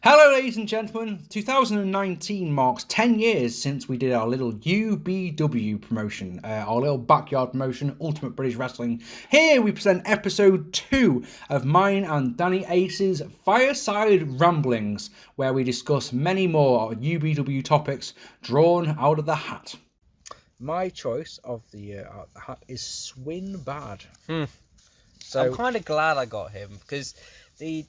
Hello, ladies and gentlemen. 2019 marks 10 years since we did our little UBW promotion, our little backyard promotion, Ultimate British Wrestling. Here we present episode 2 of mine and Danny Ace's Fireside Ramblings, where we discuss many more UBW topics drawn out of the hat. My choice of the hat is Swinnbad. So I'm kind of glad I got him because the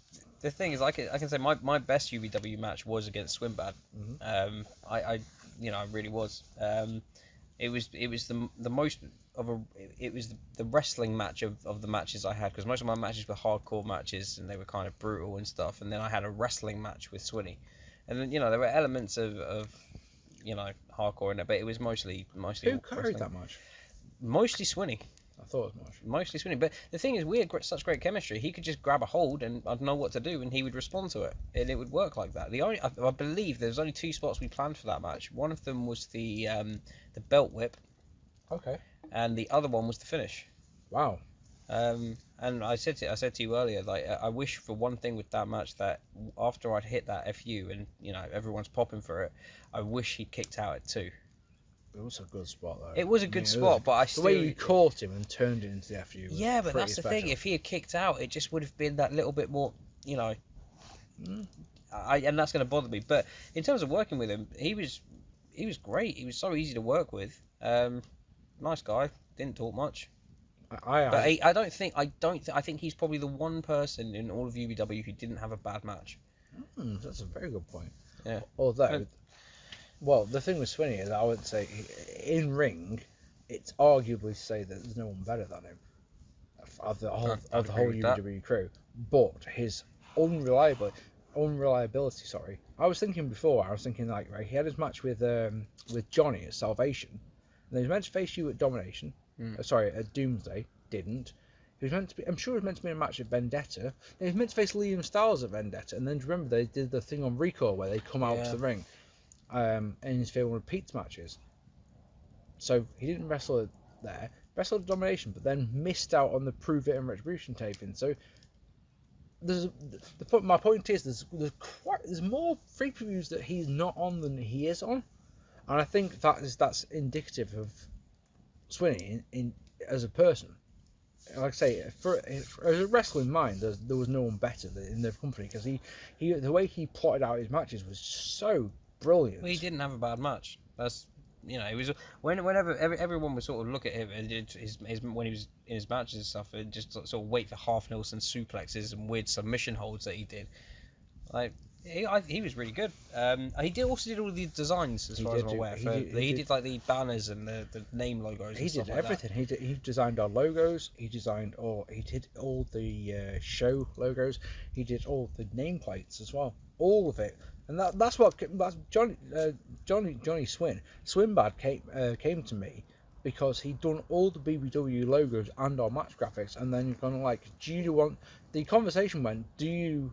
thing is, I can say my best UBW match was against Swinnbad. Mm-hmm. I really was. It was the most of a it was the wrestling match of the matches I had, because most of my matches were hardcore matches and they were kind of brutal and stuff. And then I had a wrestling match with Swinny, and then there were elements of hardcore in it, but it was mostly who carried that much? Mostly Swinny. I thought it was mostly Swinny, but the thing is, we had such great chemistry. He could just grab a hold, and I'd know what to do, and he would respond to it, and it would work like that. I believe there was only 2 spots we planned for that match. One of them was the belt whip, okay, and the other one was the finish. Wow. And I said to you earlier, like, I wish for one thing with that match, that after I'd hit that FU and everyone's popping for it, I wish he kicked out at 2. It was a good spot, though. It was a good spot, but the way you caught him and turned it into the FU. Yeah, but that's the thing. If he had kicked out, it just would have been that little bit more, and that's going to bother me. But in terms of working with him, he was great. He was so easy to work with. Nice guy. Didn't talk much. I think he's probably the one person in all of UBW who didn't have a bad match. That's a very good point. Yeah. Although. Well, the thing with Swinny is, I would say, in ring, it's arguably to say that there's no one better than him of the whole UBW crew. But his unreliability. Sorry, I was thinking like, right, he had his match with Johnny at Salvation, and then he was meant to face you at Domination. At Doomsday, didn't. He was meant to be. I'm sure he was meant to be in a match at Vendetta. Then he was meant to face Liam Styles at Vendetta, and then remember they did the thing on Recoil where they come out to the ring. In his film repeats matches, so he didn't wrestle there. Wrestled Domination, but then missed out on the Prove It and Retribution taping. So my point is, there's more free previews that he's not on than he is on, and I think that's indicative of Swinny in as a person. Like I say, as a wrestling mind, there was no one better in the company, because he the way he plotted out his matches was so brilliant. Well, he didn't have a bad match. That's it was whenever everyone would sort of look at him and his when he was in his matches and stuff, and just sort of wait for half Nelson suplexes and weird submission holds that he did. Like he was really good. He also did all the designs, as far as I'm aware. He did like the banners and the name logos. He did everything. He designed our logos. He did all the show logos. He did all the nameplates as well. All of it. And that's Johnny Swinnbad came to me because he'd done all the BBW logos and our match graphics, and then you're kind of like, the conversation went, are you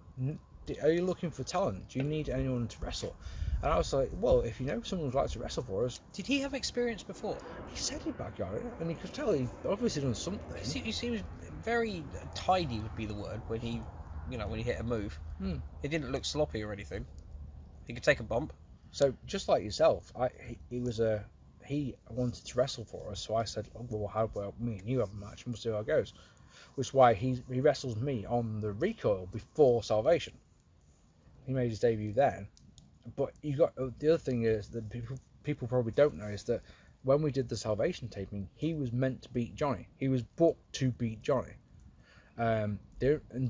looking for talent? Do you need anyone to wrestle? And I was like, well, if you know someone who'd like to wrestle for us. Did he have experience before? He said he'd backyard it, and you could tell he obviously done something. He seems very tidy, would be the word, when he hit a move. It didn't look sloppy or anything. He could take a bump. So just like yourself, he wanted to wrestle for us. So I said, well, how about me and you have a match, and we'll see how it goes. Which is why he wrestles me on the Recoil before Salvation. He made his debut then. But the other thing is that people probably don't know is that when we did the Salvation taping, he was meant to beat Johnny. He was booked to beat Johnny. And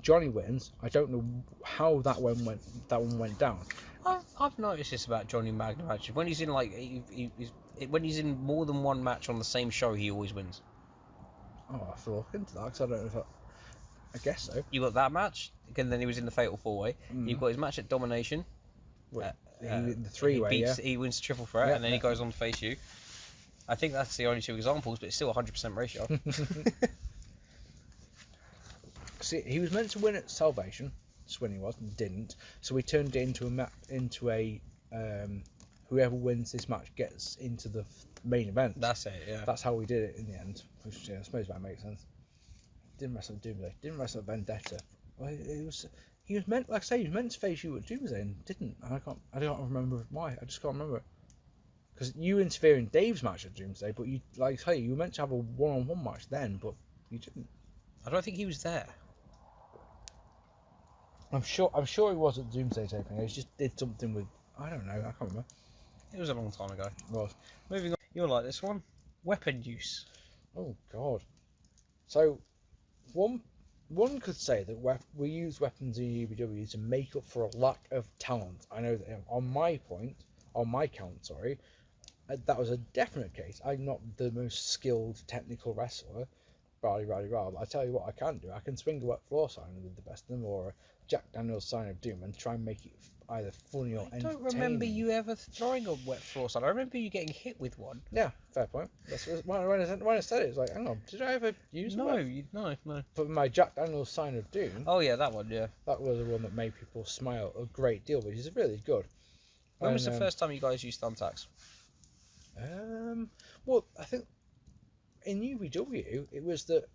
Johnny wins. I don't know how that one went down. I've noticed this about Johnny Magna matches. When he's in when he's in more than one match on the same show, he always wins. Oh, I have to look into that, because I don't know if I guess so. You got that match, and then he was in the Fatal 4-Way. You've got his match at Domination. The 3-way, he wins triple threat, and then he goes on to face you. I think that's the only 2 examples, but it's still 100% ratio. See, he was meant to win at Salvation. Swinny was, and didn't. So we turned it into a whoever wins this match gets into the main event. That's it, yeah. That's how we did it in the end. Which, I suppose that makes sense. Didn't wrestle at Doomsday. Didn't wrestle at Vendetta. Well, it was he was meant, like I say, he was meant to face you at Doomsday and didn't. I don't remember why. I just can't remember. Because you interfere in Dave's match at Doomsday, but you, like I say, you were meant to have a one-on-one match then, but you didn't. I don't think he was there. I'm sure he was at Doomsday taping. He just did something with, I don't know, I can't remember. It was a long time ago. It was. Moving on. You'll like this one. Weapon use. Oh God. So, one could say that we use weapons in UBW to make up for a lack of talent. I know that on my count, that was a definite case. I'm not the most skilled technical wrestler, but I tell you what I can do. I can swing a wet floor sign with the best of them, or a Jack Daniels sign of doom, and try and make it either funny or entertaining. I don't remember you ever throwing a wet floor sign. I remember you getting hit with one. Yeah, fair point. That's when I said it, it's like, hang on, did I ever use one? No. But my Jack Daniels sign of doom. Oh yeah, that one. Yeah, that was the one that made people smile a great deal, which is really good. When was the first time you guys used thumbtacks? Well, I think in UBW it was that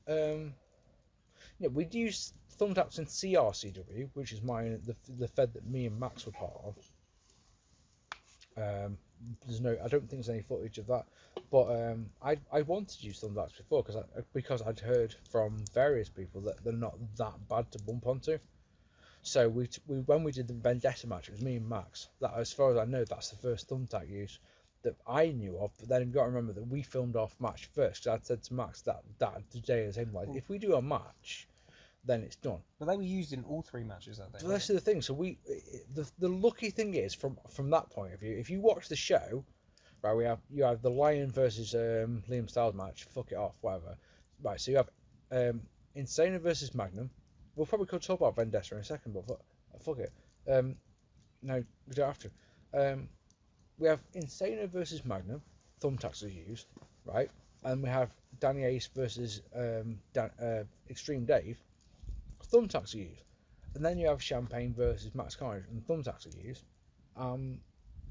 we'd use thumbtacks in CRCW, which is the fed that me and Max were part of. I don't think there's any footage of that, but I wanted to use thumbtacks before because I'd heard from various people that they're not that bad to bump onto. So when we did the Vendetta match, it was me and Max. That, as far as I know, that's the first thumbtack use that I knew of. But then you've got to remember that we filmed off match first. Because I'd said to Max that the day of him, like, if we do a match, then it's done. But they were used in all 3 matches that day. Well, that's the thing. So the lucky thing is from that point of view, if you watch the show, right, you have the Lion versus Liam Styles match. Fuck it off, whatever. Right, so you have Insana versus Magnum. We'll probably could talk about Vendetta in a second, but fuck it. No, we don't have to. We have Insana versus Magnum. Thumbtacks are used, right? And we have Danny Ace versus Extreme Dave. Thumbtacks are used. And then you have Cham Pain versus Max Carnage, and thumbtacks are used.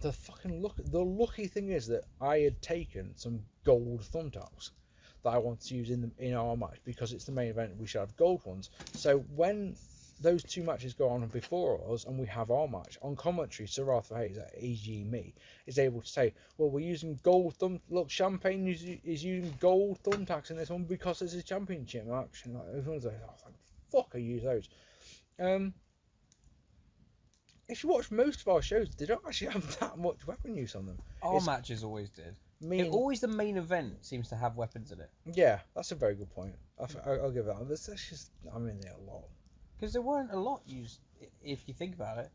The lucky thing is that I had taken some gold thumbtacks that I want to use in our match, because it's the main event. We should have gold ones. So when those 2 matches go on before us and we have our match on commentary, Sir Arthur Hayes, e.g. me, is able to say, well, we're using gold look, Cham Pain is using gold thumbtacks in this one because it's a championship match. And everyone's like, oh, thank fuck, I use those. If you watch most of our shows, they don't actually have that much weapon use on them. Our matches always did. Always the main event seems to have weapons in it. Yeah, that's a very good point. I'll give that. That's just, I'm in there a lot. Because there weren't a lot used, if you think about it.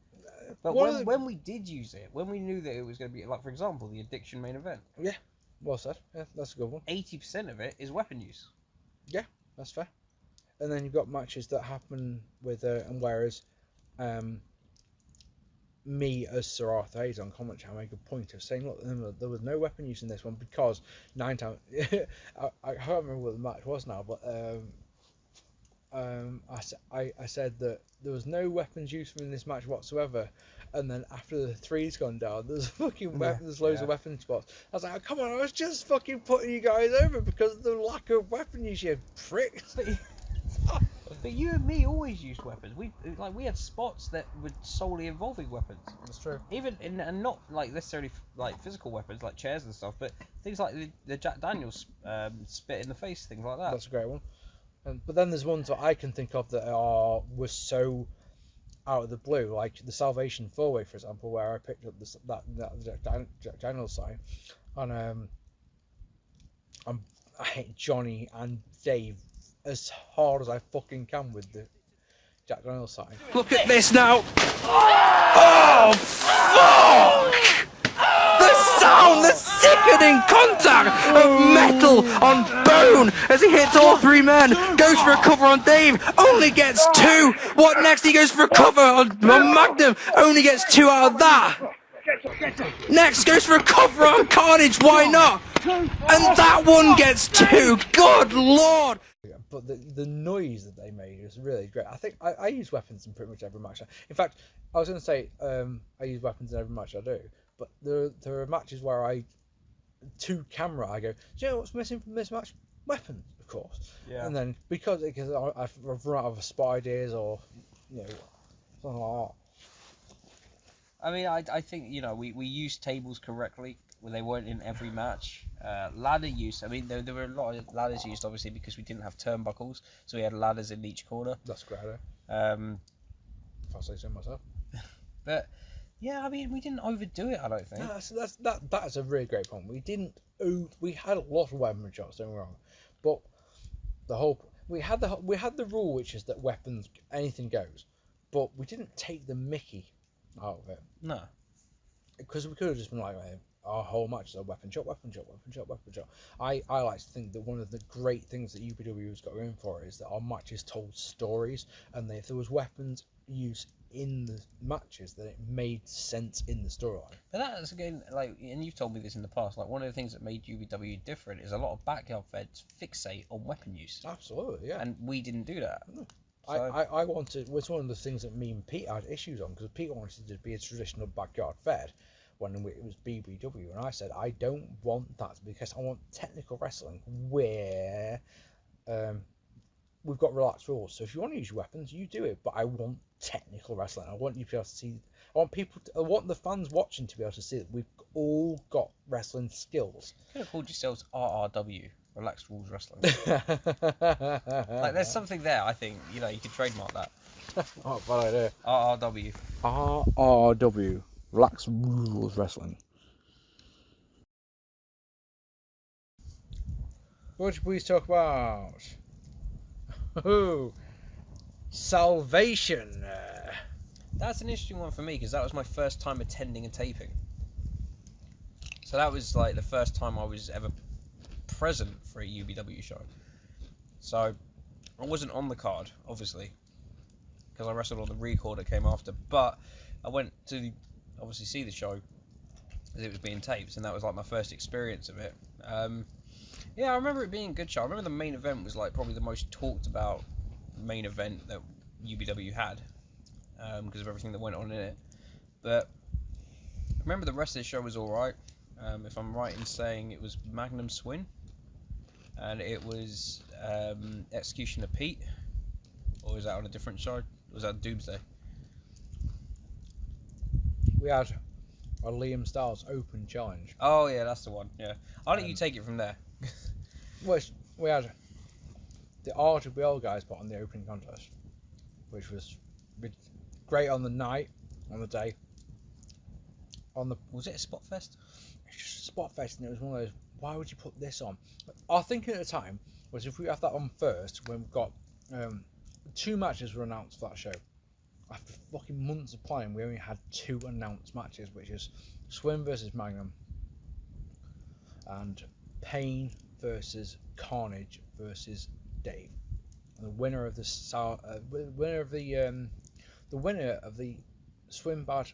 But when we did use it, when we knew that it was going to be, like, for example, the Addiction main event. Yeah, well said. Yeah, that's a good one. 80% of it is weapon use. Yeah, that's fair. And then you've got matches that happen with, and whereas me as Sir Arthur Hayes on commentary, I make a point of saying, look, there was no weapon use in this one because 9 times... I can't remember what the match was now, but I said that there was no weapons used in this match whatsoever, and then after the 3's gone down, there's fucking there's loads of weapon spots. I was like, oh, come on, I was just fucking putting you guys over because of the lack of weapon use, you pricks. But you and me always used weapons. We had spots that were solely involving weapons. That's true. Even and not like necessarily like physical weapons like chairs and stuff, but things like the Jack Daniels spit in the face, things like that. That's a great one. But then there's ones that I can think of that were so out of the blue, like the Salvation 4-way, for example, where I picked up that Jack Daniels sign, and I hit Johnny and Dave as hard as I fucking can with the Jack Daniels sign. Look at this now! Oh, fuck! The sound, the sickening contact of metal on bone as he hits all 3 men. Goes for a cover on Dave, only gets 2. What next? He goes for a cover on Magnum, only gets 2 out of that. Next, goes for a cover on Carnage, why not? And that one gets 2. Good lord! But the noise that they made was really great. I think I use weapons in pretty much every match. In fact, I was going to say I use weapons in every match I do. But there are matches where to camera, I go, do you know what's missing from this match? Weapons, of course. Yeah. And then because I've run out of spot ideas or Something like I mean, I think, you know, we used tables correctly. Well, they weren't in every match. Ladder use, I mean, there were a lot of ladders used, obviously, because we didn't have turnbuckles, so we had ladders in each corner. that. That's great. If I say so myself. But yeah, I mean, we didn't overdo it, I don't think. No, that's a really great point. We had a lot of weapon shots, don't get me wrong, but we had the rule, which is that weapons, anything goes, but we didn't take the mickey out of it. No, because we could have just been like, our whole match is a weapon shot. I like to think that one of the great things that UBW has got going for it is that our matches told stories, and if there was weapons used in the matches, then it made sense in the storyline. but that's again, like, and you've told me this in the past, like, one of the things that made UBW different is a lot of backyard feds fixate on weapon use. Absolutely, yeah. And we didn't do that. No. So, I wanted, it's one of the things that me and Pete had issues on, because Pete wanted to be a traditional backyard fed when it was BBW, and I said I don't want that, because I want technical wrestling where we've got relaxed rules. So if you want to use your weapons, you do it, but I want technical wrestling. I want you to be able to see, I want the fans watching to be able to see that we've all got wrestling skills. you could have called yourselves RRW, Relaxed Rules Wrestling. Like, there's something there, I think, you know, you could trademark that. Oh, bad idea. RRW. RRW, Relaxed Rules Wrestling. What should we talk about? Oh, Salvation. That's an interesting one for me, because that was my first time attending a taping. So that was like the first time I was ever present for a UBW show. So I wasn't on the card, obviously, because I wrestled on the record that came after, but I went to obviously see the show as it was being taped, and that was like my first experience of it. Yeah, I remember it being a good show. I remember the main event was like probably the most talked about main event that UBW had, because of everything that went on in it. But I remember the rest of the show was alright. If I'm right in saying it was Magnum Swin, and it was Executioner Pete, or was that on a different show? Was that Doomsday? We had a Liam Styles Open Challenge. Oh yeah, that's the one. Yeah, I'll let you take it from there. Which we had the RWL guys put on the opening contest, which was great on the night, on the day. Was it a spot fest? It's just a spot fest, and it was one of those, why would you put this on? Our thinking at the time was, if we have that on first, when we've got 2 matches were announced for that show. After fucking months of playing, we only had 2 announced matches, which is Swim versus Magnum and Pain versus Carnage versus Dave. And the winner of the Swinnbad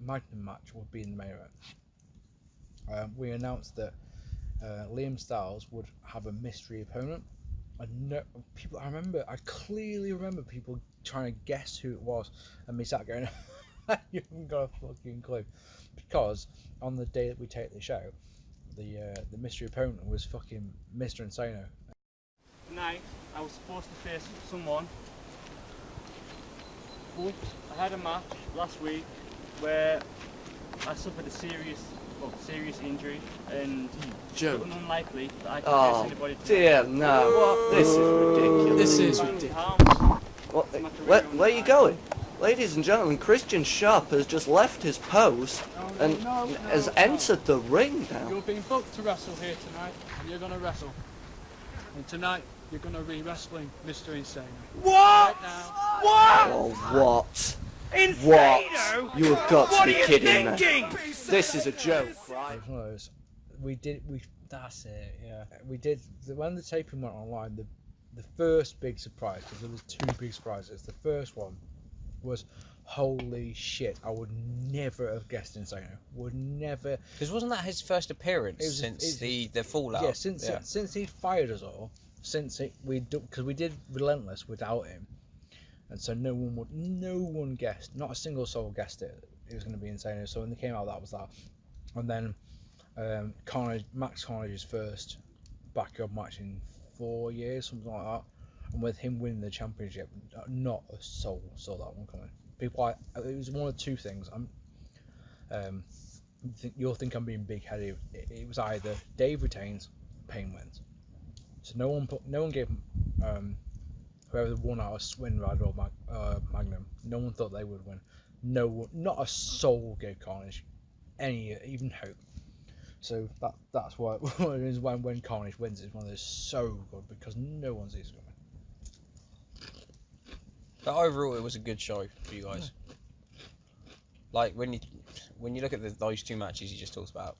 Magnum match would be in the main event. We announced that Liam Styles would have a mystery opponent. I clearly remember people trying to guess who it was, and me sat going, you haven't got a fucking clue, because on the day that we taped the show, the mystery opponent was fucking Mr. Insano. Tonight, I was supposed to face someone, but I had a match last week where I suffered a serious injury, and it's unlikely that I can face anybody tonight. Dear, no. This is ridiculous. This is ridiculous. Where are you going? Ladies and gentlemen, Christian Sharp has just left his post and has entered the ring now. You're being booked to wrestle here tonight, and you're going to wrestle. And tonight, you're going to be wrestling Mr. Insano. What? Right now. What? Oh, what? What? You have got to be kidding me. This is a joke, right? That's it. Yeah. We did, when the taping went online, the first big surprise, because there was 2 big surprises. The first one was, holy shit, I would never have guessed Insano. Would never. Because wasn't that his first appearance since the fallout? Yeah, since he fired us all, because we did Relentless without him, and so no one guessed, not a single soul guessed it was going to be Insano. So when they came out, that was that. And then Max Carnage's first backyard match in 4 years, something like that. and with him winning the championship, not a soul saw that one coming. It was one of two things. You'll think I'm being big-headed. It was either Dave retains, Pain wins. So no one gave whoever won out of Swinnbad or Magnum. No one thought they would win. No one, not a soul gave Carnage any even hope. So that's why it is when Carnage wins, it's one of those so good because no one sees it coming. But overall, it was a good show for you guys. Yeah. Like when you look at those two matches you just talked about,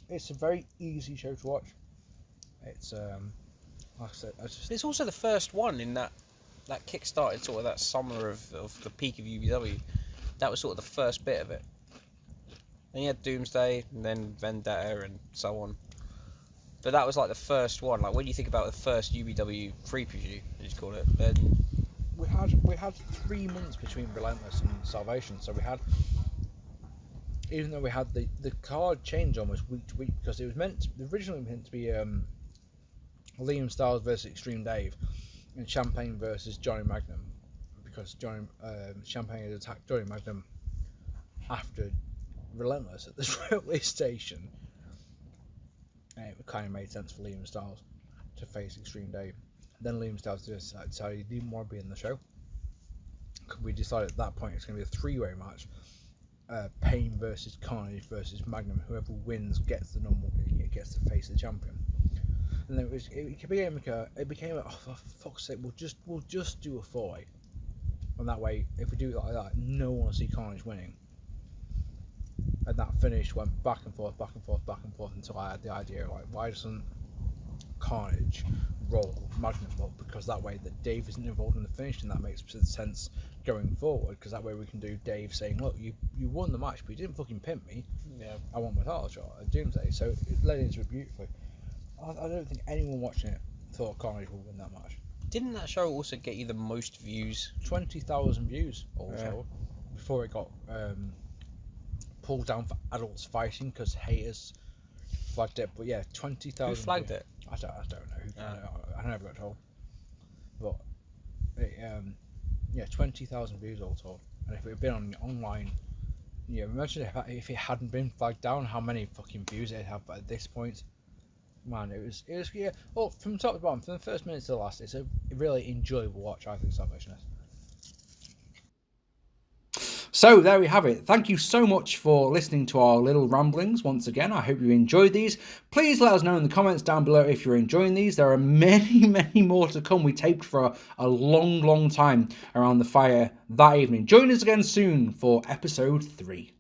it's a very easy show to watch. It's like I said, it's also the first one in that kick-started sort of that summer of the peak of UBW. That was sort of the first bit of it. And you had Doomsday, and then Vendetta, and so on. But that was like the first one. Like when you think about the first UBW free preview, as you call it, then we had 3 months between Relentless and Salvation. So we had, even though we had the card change almost week to week because it was originally meant to be Liam Styles versus Extreme Dave and Cham Pain versus Johnny Magnum, because Cham Pain had attacked Johnny Magnum after Relentless at this railway station, and it kind of made sense for Liam Styles to face Extreme Dave. Then Liam Styles decided he didn't want to be in the show. We decided at that point it's going to be a 3-way match: Pain versus Carnage versus Magnum. Whoever wins gets gets to face the champion. And then it became oh, for fuck's sake, we'll just do a 4-way, and that way if we do it like that, no one will see Carnage winning. And that finish went back and forth until I had the idea, like, why doesn't Carnage roll Magnum up? Because that way that Dave isn't involved in the finish, and that makes sense going forward, because that way we can do Dave saying, look, you won the match but you didn't fucking pin me. Yeah, I won my title shot at Doomsday. So it led into it beautifully. I don't think anyone watching it thought Carnage would win that match. Didn't that show also get you the most views? 20,000 views also, before it got pulled down for adults fighting because haters flagged it. But yeah, 20,000. Who flagged it? I don't know. I never got told. But it, 20,000 views all told. And if it had been on online, imagine if it hadn't been flagged down, how many fucking views it'd have at this point. Man, it was yeah. Well, from top to bottom, from the first minute to the last, it's a really enjoyable watch, I think, Salvation is. So there we have it. Thank you so much for listening to our little ramblings once again. I hope you enjoyed these. Please let us know in the comments down below if you're enjoying these. There are many, many more to come. We taped for a long, long time around the fire that evening. Join us again soon for episode 3.